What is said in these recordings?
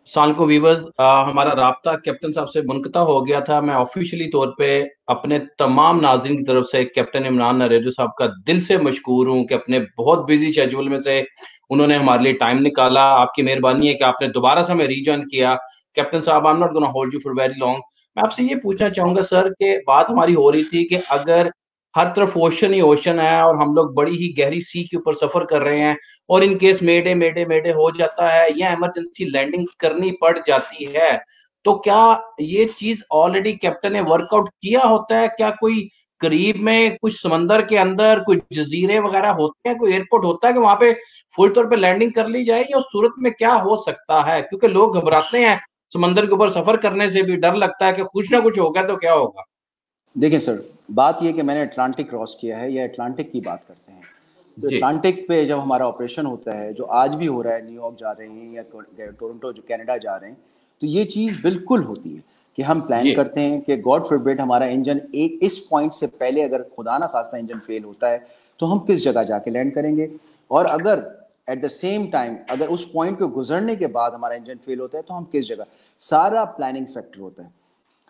साल को वीवर्स, हमारा राब्ता कैप्टन साहब से मुनक़ता हो गया था। मैं ऑफिशियली तौर पे अपने तमाम नाज़रीन की तरफ से कैप्टन इमरान नरेजो साहब का दिल से मशकूर हूँ कि अपने बहुत बिजी शेड्यूल में से उन्होंने हमारे लिए टाइम निकाला। आपकी मेहरबानी है कि आपने दोबारा से हमें रीजॉइन किया। कैप्टन साहब, I am not gonna hold you for very long. मैं आपसे ये पूछना चाहूंगा सर कि बात हमारी हो रही थी कि अगर हर तरफ ओशन ही ओशन है और हम लोग बड़ी ही गहरी सी के ऊपर सफर कर रहे हैं, और इन केस मेडे मेडे मेडे हो जाता है या इमरजेंसी लैंडिंग करनी पड़ जाती है, तो क्या ये चीज ऑलरेडी कैप्टन ने वर्कआउट किया होता है? क्या कोई करीब में कुछ समंदर के अंदर कोई जजीरे वगैरह होते हैं, कोई एयरपोर्ट होता है कि वहां पे फुल तौर पे लैंडिंग कर ली जाए, या उस सूरत में क्या हो सकता है? क्योंकि लोग घबराते हैं, समंदर के ऊपर सफर करने से भी डर लगता है कि कुछ ना कुछ होगा तो क्या होगा। देखिए सर, बात यह कि मैंने अटलांटिक क्रॉस किया है, या अटलांटिक की बात करते हैं तो जी। अटलांटिक पे जब हमारा ऑपरेशन होता है, जो आज भी हो रहा है, न्यूयॉर्क जा रहे हैं या टोरंटो जो कनाडा जा रहे हैं, तो ये चीज़ बिल्कुल होती है कि हम प्लान जी। करते हैं कि गॉड फॉरबिड हमारा इंजन एक इस पॉइंट से पहले अगर खुदा ना खास्ता इंजन फेल होता है तो हम किस जगह जाके लैंड करेंगे, और अगर एट द सेम टाइम अगर उस पॉइंट को गुजरने के बाद हमारा इंजन फेल होता है तो हम किस जगह। सारा प्लानिंग फैक्टर होता है,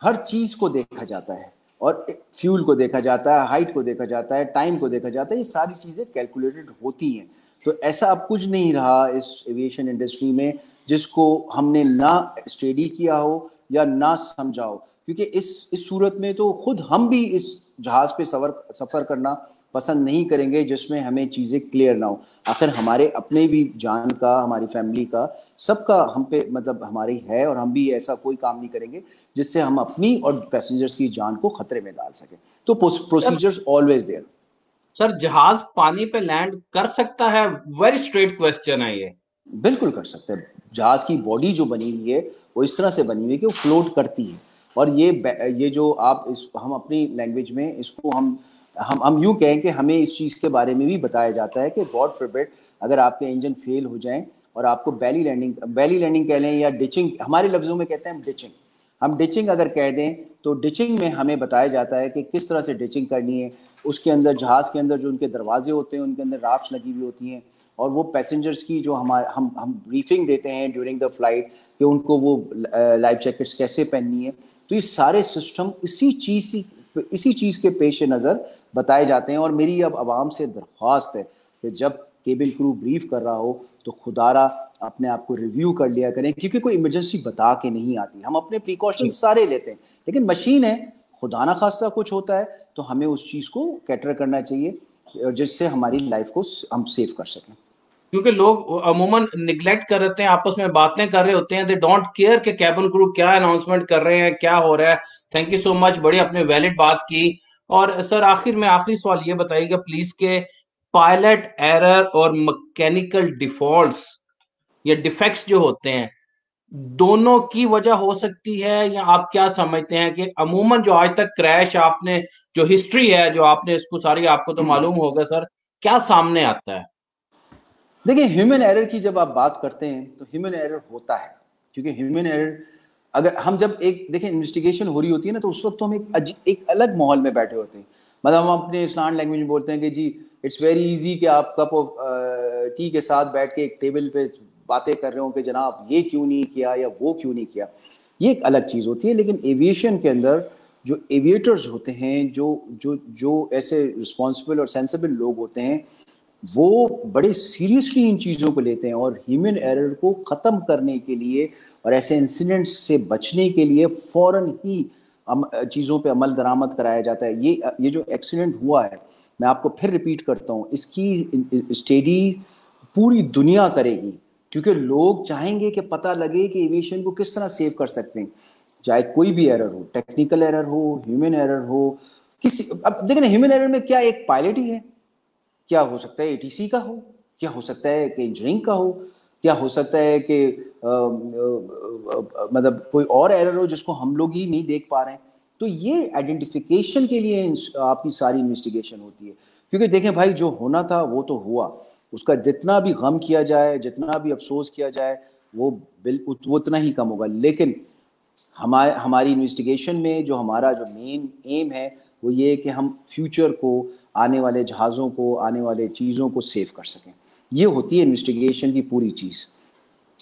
हर चीज़ को देखा जाता है, और फ्यूल को देखा जाता है, हाइट को देखा जाता है, टाइम को देखा जाता है, ये सारी चीज़ें कैलकुलेटेड होती हैं। तो ऐसा अब कुछ नहीं रहा इस एविएशन इंडस्ट्री में जिसको हमने ना स्टडी किया हो या ना समझा हो, क्योंकि इस सूरत में तो खुद हम भी इस जहाज़ पे सफ़र करना पसंद नहीं करेंगे जिसमें हमें चीज़ें क्लियर ना हो। आखिर हमारे अपने भी जान का, हमारी फैमिली का, सबका हम पे मतलब हमारी है, और हम भी ऐसा कोई काम नहीं करेंगे जिससे हम अपनी और पैसेंजर्स की जान को खतरे में डाल सकें। तो sir procedures always there. Sir जहाज पानी पे लैंड कर सकता है? वेरी स्ट्रेट क्वेश्चन है ये। बिल्कुल कर सकते हैं। जहाज़ की बॉडी जो बनी हुई है वो इस तरह से बनी हुई है कि वो फ्लोट करती है। और ये जो आप इस हम अपनी लैंग्वेज में इसको हम यूँ कहें कि हमें इस चीज़ के बारे में भी बताया जाता है कि गॉड फॉरबिड अगर आपके इंजन फेल हो जाएं और आपको बैली लैंडिंग कह लें या डिचिंग, हमारे लफ्ज़ों में कहते हैं हम डिचिंग, हम डिचिंग अगर कह दें तो डिचिंग में हमें बताया जाता है कि किस तरह से डिचिंग करनी है। उसके अंदर, जहाज़ के अंदर जो उनके दरवाजे होते हैं उनके अंदर राफ्ट लगी हुई होती हैं, और वो पैसेंजर्स की जो हम ब्रीफिंग देते हैं ड्यूरिंग द फ्लाइट कि उनको वो लाइफ जैकेट्स कैसे पहननी है। तो ये सारे सिस्टम इसी चीज़ के पेश नज़र बताए जाते हैं। और मेरी अब आवाम से दरख्वास्त है कि जब केबिन क्रू ब्रीफ कर रहा हो तो खुदारा अपने आप को रिव्यू कर लिया करें, क्योंकि कोई इमरजेंसी बता के नहीं आती। हम अपने प्रिकॉशन जी। सारे लेते हैं, लेकिन मशीन है, खुदा ना खास्ता कुछ होता है तो हमें उस चीज़ को कैटर करना चाहिए जिससे हमारी लाइफ को हम सेव कर सकें। क्योंकि लोग अमूमन निग्लेक्ट कर रहे हैं, आपस में बातें कर रहे होते हैं, दे डोंट केयर कि कैबिन क्रू क्या अनाउंसमेंट कर रहे हैं, क्या हो रहा है। थैंक यू सो मच, बड़ी आपने वैलिड बात की। और सर आखिर में आखिरी सवाल ये बताइएगा प्लीज के पायलट एरर और मैकेनिकल डिफॉल्ट्स या डिफेक्ट्स जो होते हैं, दोनों की वजह हो सकती है, या आप क्या समझते हैं कि अमूमन जो आज तक क्रैश आपने, जो हिस्ट्री है जो आपने इसको सारी, आपको तो मालूम होगा सर, क्या सामने आता है? देखिए, ह्यूमन एरर की जब आप बात करते हैं तो ह्यूमन एरर होता है, क्योंकि ह्यूमन एरर अगर हम जब एक देखें इन्वेस्टिगेशन हो रही होती है ना, तो उस वक्त तो हम एक अलग माहौल में बैठे होते हैं। मतलब हम अपने स्लैंग लैंग्वेज में बोलते हैं कि जी इट्स वेरी इजी कि आप कप ऑफ टी के साथ बैठ के एक टेबल पे बातें कर रहे हो कि जनाब ये क्यों नहीं किया या वो क्यों नहीं किया। ये एक अलग चीज़ होती है। लेकिन एविएशन के अंदर जो एविएटर्स होते हैं, जो ऐसे रिस्पॉन्सिबल और सेंसिबल लोग होते हैं, वो बड़े सीरियसली इन चीज़ों को लेते हैं, और ह्यूमन एरर को ख़त्म करने के लिए और ऐसे इंसिडेंट्स से बचने के लिए फ़ौरन ही चीज़ों पे अमल दरामद कराया जाता है। ये जो एक्सीडेंट हुआ है, मैं आपको फिर रिपीट करता हूँ, इसकी स्टडी पूरी दुनिया करेगी, क्योंकि लोग चाहेंगे कि पता लगे कि एविएशन को किस तरह सेव कर सकते हैं। चाहे कोई भी एरर हो, टेक्निकल एरर हो, ह्यूमन एरर हो, किसी, अब देखिए ना, ह्यूमन एरर में क्या एक पायलट ही है, क्या हो सकता है एटीसी का हो, क्या हो सकता है कि इंजीनियरिंग का हो, क्या हो सकता है कि मतलब कोई और एरर हो जिसको हम लोग ही नहीं देख पा रहे हैं। तो ये आइडेंटिफिकेशन के लिए आपकी सारी इन्वेस्टिगेशन होती है। क्योंकि देखें भाई, जो होना था वो तो हुआ, उसका जितना भी गम किया जाए, जितना भी अफसोस किया जाए, वो वो उतना ही कम होगा। लेकिन हमारी इन्वेस्टिगेशन में जो हमारा जो मेन एम है वो ये है कि हम फ्यूचर को, आने वाले जहाज़ों को, आने वाले चीज़ों को सेव कर सकें। ये होती है इन्वेस्टिगेशन की पूरी चीज़।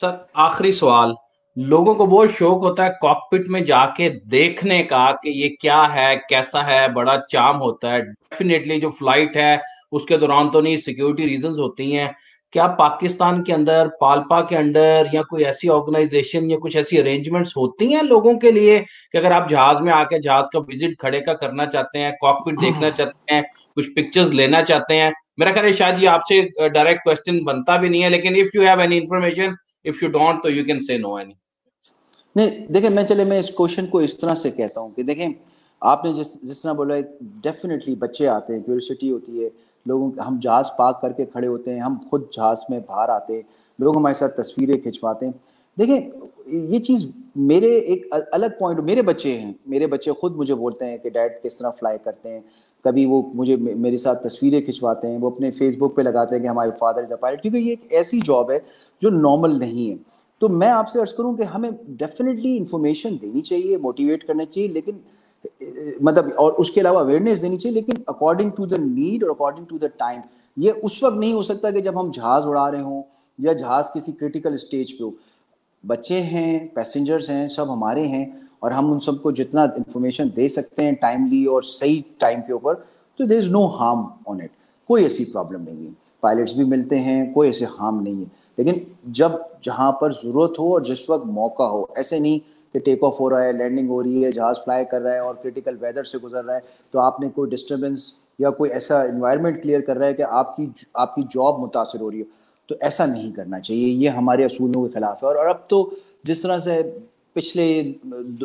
सर आखिरी सवाल, लोगों को बहुत शौक होता है कॉकपिट में जाके देखने का कि ये क्या है, कैसा है, बड़ा चार्म होता है। डेफिनेटली जो फ्लाइट है उसके दौरान तो नहीं, सिक्योरिटी रीजंस होती हैं। क्या पाकिस्तान के अंदर, पालपा के अंदर, या कोई ऐसी ऑर्गेनाइजेशन या कुछ ऐसी अरेंजमेंट्स होती हैं लोगों के लिए कि अगर आप जहाज में आके जहाज का विजिट खड़े का करना चाहते हैं, कॉकपिट देखना चाहते हैं, कुछ पिक्चर्स लेना चाहते हैं? मेरा ख्याल है शायद ये आपसे डायरेक्ट क्वेश्चन बनता भी नहीं है, लेकिन if you have any information, if you don't, तो you can say no any. नहीं देखिए, मैं इस क्वेश्चन को इस तरह से कहता हूँ कि देखें, आपने जिस जिस तरह बोला, डेफिनेटली बच्चे आते हैं, क्यूरियोसिटी होती है लोगों, हम जहाज़ पार्क करके खड़े होते हैं, हम खुद जहाज़ में बाहर आते हैं, लोग हमारे साथ तस्वीरें खिंचवाते हैं। देखें, ये चीज़ मेरे एक अलग पॉइंट, मेरे बच्चे खुद मुझे बोलते हैं कि डैड किस तरह फ्लाई करते हैं। कभी वो मुझे मेरे साथ तस्वीरें खिंचवाते हैं, वो अपने फेसबुक पे लगाते हैं कि हमारे फादर इज़ अ पायलट, क्योंकि ये एक ऐसी जॉब है जो नॉर्मल नहीं है। तो मैं आपसे अर्ज करूं कि हमें डेफिनेटली इंफॉर्मेशन देनी चाहिए, मोटिवेट करना चाहिए, लेकिन मतलब और उसके अलावा अवेयरनेस देनी चाहिए, लेकिन अकॉर्डिंग टू द नीड और अकॉर्डिंग टू द टाइम। ये उस वक्त नहीं हो सकता कि जब हम जहाज उड़ा रहे हों या जहाज किसी क्रिटिकल स्टेज पे हो। बच्चे हैं, पैसेंजर्स हैं, सब हमारे हैं, और हम उन सबको जितना इंफॉर्मेशन दे सकते हैं टाइमली और सही टाइम के ऊपर, तो there is no harm on it. कोई ऐसी प्रॉब्लम नहीं है, पायलट्स भी मिलते हैं, कोई ऐसे हार्म नहीं है। लेकिन जब जहाँ पर ज़रूरत हो और जिस वक्त मौका हो, ऐसे नहीं कि टेक ऑफ हो रहा है, लैंडिंग हो रही है, जहाज़ फ्लाई कर रहा है और क्रिटिकल वेदर से गुजर रहा है, तो आपने कोई डिस्टर्बेंस या कोई ऐसा इन्वायरमेंट क्लियर कर रहा है कि आपकी आपकी जॉब मुतासर हो रही हो, तो ऐसा नहीं करना चाहिए। ये हमारे असूलों के खिलाफ है। और अब तो जिस तरह से पिछले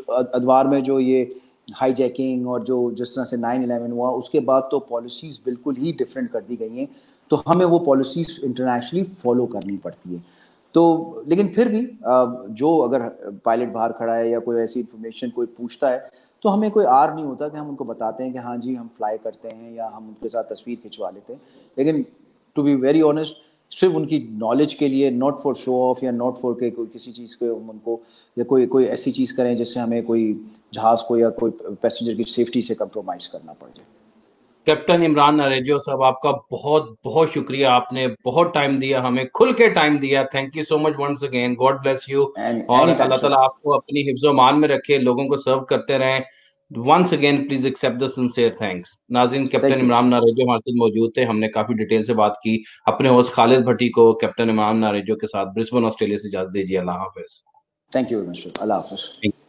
अदवार में जो ये हाईजैकिंग और जो जिस तरह से 9/11 हुआ, उसके बाद तो पॉलिसीज़ बिल्कुल ही डिफरेंट कर दी गई हैं। तो हमें वो पॉलिसीज़ इंटरनेशनली फॉलो करनी पड़ती है। तो लेकिन फिर भी जो अगर पायलट बाहर खड़ा है या कोई ऐसी इन्फॉर्मेशन कोई पूछता है, तो हमें कोई आर नहीं होता कि हम उनको बताते हैं कि हाँ जी हम फ्लाई करते हैं, या हम उनके साथ तस्वीर खिंचवा लेते हैं। लेकिन टू बी वेरी ऑनेस्ट, सिर्फ उनकी नॉलेज के लिए, नॉट फॉर शो ऑफ या नॉट फॉर के कोई किसी चीज़ को हम उनको, या कोई कोई ऐसी चीज़ करें जिससे हमें कोई जहाज़ को या कोई पैसेंजर की सेफ्टी से कंप्रोमाइज़ करना पड़ जाए। कैप्टन इमरान नरेजो साहब, आपका बहुत बहुत शुक्रिया। आपने बहुत टाइम दिया, हमें खुल के टाइम दिया। Thank you so much once again. God bless you. और एनी टाइम अल्लाह सर। ताला आपको अपनी हिफ्ज़ो मान में रखे, लोगों को सर्व करते रहें। Once again please accept the sincere thanks. नाज़रीन, captain thank you. Imran Narejo हमारे साथ मौजूद थे। हमने काफी डिटेल से बात की। अपने होस्ट खालिद भट्टी को कैप्टन इमरान नरेजो के साथ ब्रिस्बेन ऑस्ट्रेलिया से इजाजत दीजिए। अल्लाह हाफिज। Thank you very much sir. अल्लाह हाफ़िज़।